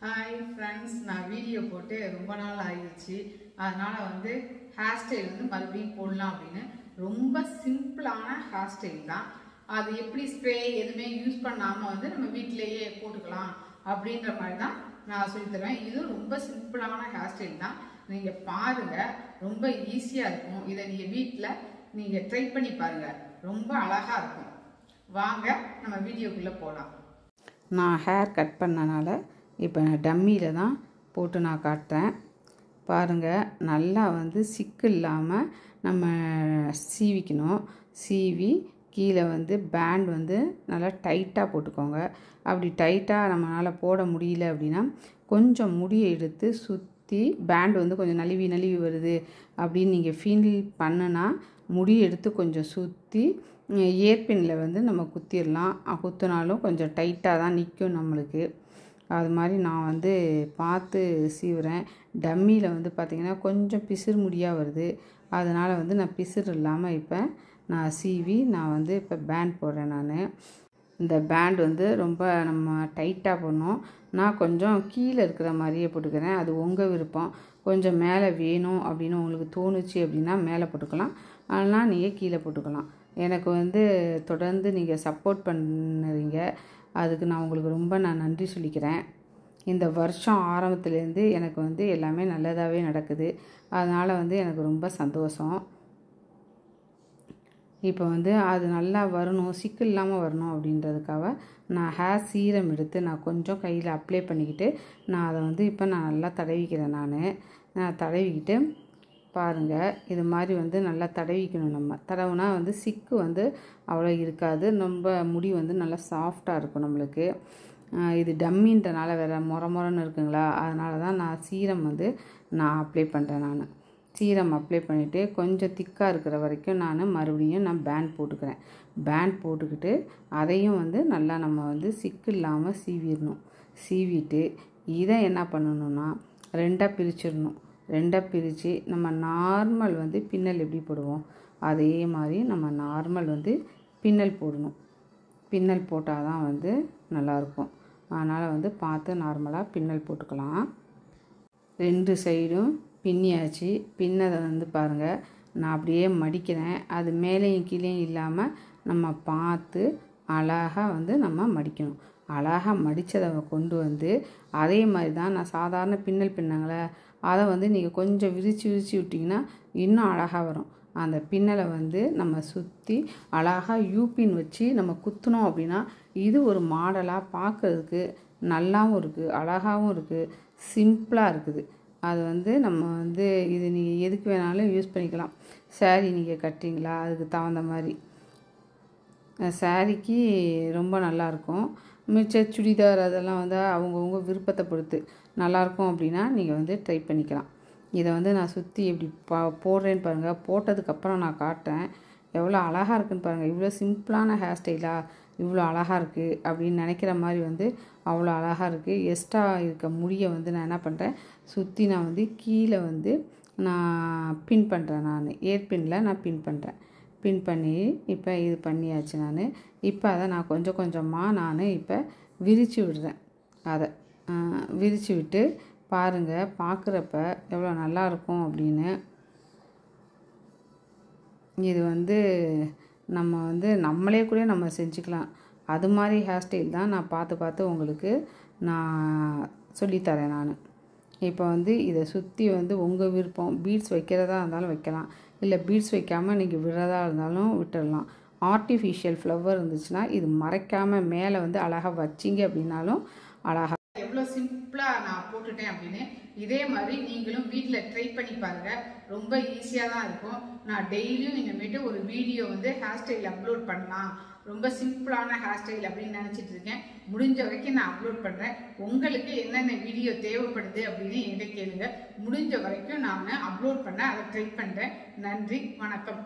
Hi friends, நான் video போட்டு ரொம்ப நாள் ஆகிடுச்சு. அதனால் ஹேர் ஸ்டைல் மறுபடியும் போடலாம் அப்படின்னு. ரொம்ப சிம்பிளான ஹேர் ஸ்டைல் தான். அது எப்படி ஸ்ப்ரே எதுவுமே யூஸ் பண்ணாமல் நம்ம வீட்டிலேயே போட்டுக்கலாம் அப்படின்ற மாதிரி தான் நான் சொல்லித்தருவேன். இது ரொம்ப சிம்பிளான ஹேர் ஸ்டைல் தான். நீங்கள் பாருங்கள், ரொம்ப ஈஸியாக இருக்கும். இதை நீங்கள் வீட்டில் நீங்கள் ட்ரை பண்ணி பாருங்கள், ரொம்ப அழகாக இருக்கும். வாங்க நம்ம வீடியோக்குள்ளே போகலாம். நான் ஹேர் கட் பண்ணனால இப்போ நான் டம்மியில் தான் போட்டு நான் காட்டுறேன். பாருங்கள், நல்லா சிக்கு இல்லாமல் நம்ம சீவிக்கணும். சீவி கீழே பேண்ட் நல்லா டைட்டாக போட்டுக்கோங்க. அப்படி டைட்டாக நம்மளால் போட முடியல அப்படின்னா கொஞ்சம் முடியை எடுத்து சுற்றி பேண்ட் கொஞ்சம் நழுவி வருது அப்படின்னு நீங்கள் ஃபீல் பண்ணுனா முடியை எடுத்து கொஞ்சம் சுற்றி ஏர்பின்னில் நம்ம குத்திடலாம். குத்தினாலும் கொஞ்சம் டைட்டாக தான் நிற்கும் நம்மளுக்கு. அது மாதிரி நான் பார்த்து சீவுறேன். டம்மியில் பார்த்திங்கன்னா கொஞ்சம் பிசிறு முடியாக வருது. அதனால் நான் பிசிறு இல்லாமல் இப்போ நான் சீவி நான் இப்போ பேண்ட் போடுறேன். நான் இந்த பேண்ட் ரொம்ப நம்ம டைட்டாக போடணும். நான் கொஞ்சம் கீழே இருக்கிற மாதிரியே போட்டுக்கிறேன். அது உங்கள் விருப்பம். கொஞ்சம் மேலே வேணும் அப்படின்னு உங்களுக்கு தோணுச்சு அப்படின்னா மேலே போட்டுக்கலாம், அதனால் நீங்கள் கீழே போட்டுக்கலாம். எனக்கு தொடர்ந்து நீங்கள் சப்போர்ட் பண்ணுறீங்க, அதுக்கு நான் உங்களுக்கு ரொம்ப நன்றி சொல்லிக்கிறேன். இந்த வருஷம் ஆரம்பத்துலேருந்து எனக்கு எல்லாமே நல்லதாகவே நடக்குது. அதனால் எனக்கு ரொம்ப சந்தோஷம். இப்போ அது நல்லா வரணும், சிக்கு இல்லாமல் வரணும் அப்படின்றதுக்காக நான் ஹேர் சீரம் எடுத்து நான் கொஞ்சம் கையில் அப்ளை பண்ணிக்கிட்டு நான் அதை இப்போ நான் நல்லா தடவிக்கிறேன். நான் தடவிக்கிட்டு பாருங்கள், இது மாதிரி நல்லா தடவிக்கணும். நம்ம தடவுனா சிக்கு அவ்வளோ இருக்காது. ரொம்ப முடி நல்லா சாஃப்டாக இருக்கும் நம்மளுக்கு. இது டம்மின்றனால வேறு மொரன்னு இருக்குங்களா, அதனால தான் நான் சீரம் நான் அப்ளை பண்ணுறேன். நான் சீரம் அப்ளை பண்ணிவிட்டு கொஞ்சம் திக்காக இருக்கிற வரைக்கும் நான் மறுபடியும் பேண்ட் போட்டுக்கிறேன். பேண்ட் போட்டுக்கிட்டு அதையும் நல்லா நம்ம சிக்கு இல்லாமல் சீவிடணும். சீவிட்டு இதை என்ன பண்ணணுன்னா ரெண்டாக பிரிச்சிடணும். ரெண்டாக பிரித்து நம்ம நார்மல் பின்னல் எப்படி போடுவோம் அதே மாதிரி நம்ம நார்மல் பின்னல் போடணும். பின்னல் போட்டால் தான் நல்லாயிருக்கும். அதனால் பார்த்து நார்மலாக பின்னல் போட்டுக்கலாம். ரெண்டு சைடும் பின்னியாச்சு. பின்னதை பாருங்கள், நான் அப்படியே மடிக்கிறேன். அது மேலேயும் கீழேயும் இல்லாமல் நம்ம பார்த்து அழகாக நம்ம மடிக்கணும். அழகாக மடித்ததை கொண்டு அதே மாதிரி தான் நான் சாதாரண பின்னல் பின்னங்களே அதை நீங்கள் கொஞ்சம் விரித்து விட்டிங்கன்னா இன்னும் அழகாக வரும். அந்த பின்னலை நம்ம சுற்றி அழகாக யூபின் வச்சு நம்ம குத்தினோம் அப்படின்னா இது ஒரு மாடலாக பார்க்குறதுக்கு நல்லாவும் இருக்குது, அழகாகவும் இருக்குது, சிம்பிளாக இருக்குது. அது நம்ம இது நீங்கள் எதுக்கு வேணாலும் யூஸ் பண்ணிக்கலாம். சாரீ நீங்கள் கட்டுறீங்களா அதுக்கு தகுந்த மாதிரி சாரீக்கு ரொம்ப நல்லாயிருக்கும். மிச்ச சுடிதார் அதெல்லாம் அவங்கவுங்க விருப்பத்தை பொறுத்து நல்லாயிருக்கும் அப்படின்னா நீங்கள் ட்ரை பண்ணிக்கலாம். இதை நான் சுற்றி எப்படி போடுறேன்னு பாருங்கள். போட்டதுக்கப்புறம் நான் காட்டுறேன் எவ்வளோ அழகாக இருக்குதுன்னு பாருங்கள். இவ்வளோ சிம்பிளான ஹேர் ஸ்டைலாக இவ்வளோ அழகாக இருக்குது அப்படின்னு நினைக்கிற மாதிரி அவ்வளோ அழகாக இருக்குது. எக்ஸ்ட்ரா இருக்க முடியை நான் என்ன பண்ணுறேன், சுற்றி நான் கீழே நான் பின் பண்ணுறேன். நான் ஏர்பின்னில் நான் பின் பண்ணுறேன். பின் பண்ணி இப்போ இது பண்ணியாச்சு. நான் இப்போ அதை நான் கொஞ்சம் கொஞ்சமாக நான் இப்போ விரித்து விடுறேன். அதை விரித்து விட்டு பாருங்கள், பார்க்குறப்ப எவ்வளோ நல்லாயிருக்கும் அப்படின்னு. இது நம்ம நம்மளே கூட நம்ம செஞ்சுக்கலாம். அது மாதிரி ஹேர் ஸ்டைல் தான் நான் பார்த்து உங்களுக்கு நான் சொல்லித்தரேன். நான் இப்போ இதை சுற்றி உங்கள் விருப்பம். பீட்ஸ் வைக்கிறதா இருந்தாலும் வைக்கலாம், இல்லை பீட்ஸ் வைக்காமல் நீங்கள் விடுறதா இருந்தாலும் விட்டுடலாம். ஆர்டிஃபிஷியல் ஃப்ளவர் இருந்துச்சுன்னா இது மறைக்காமல் மேலே அழகாக வச்சிங்க அப்படின்னாலும் அழகாக. எவ்வளோ சிம்பிளாக நான் போட்டுட்டேன் அப்படின்னு இதே மாதிரி நீங்களும் வீட்டில் ட்ரை பண்ணி பாருங்கள். ரொம்ப ஈஸியாக தான் இருக்கும். நான் டெய்லியும் இனிமேட்டு ஒரு வீடியோ ஹேர் ஸ்டைல் அப்லோட் பண்ணலாம், ரொம்ப சிம்பிளான ஹேர் ஸ்டைல் அப்படின்னு நினச்சிட்டு இருக்கேன். முடிஞ்ச வரைக்கும் நான் அப்லோட் பண்ணுறேன். உங்களுக்கு என்னென்ன வீடியோ தேவைப்படுது அப்படின்னு என்கிட்ட கேளுங்க. முடிஞ்ச வரைக்கும் நான் அப்லோட் பண்ண அதை ட்ரை பண்ணுறேன். நன்றி, வணக்கம்.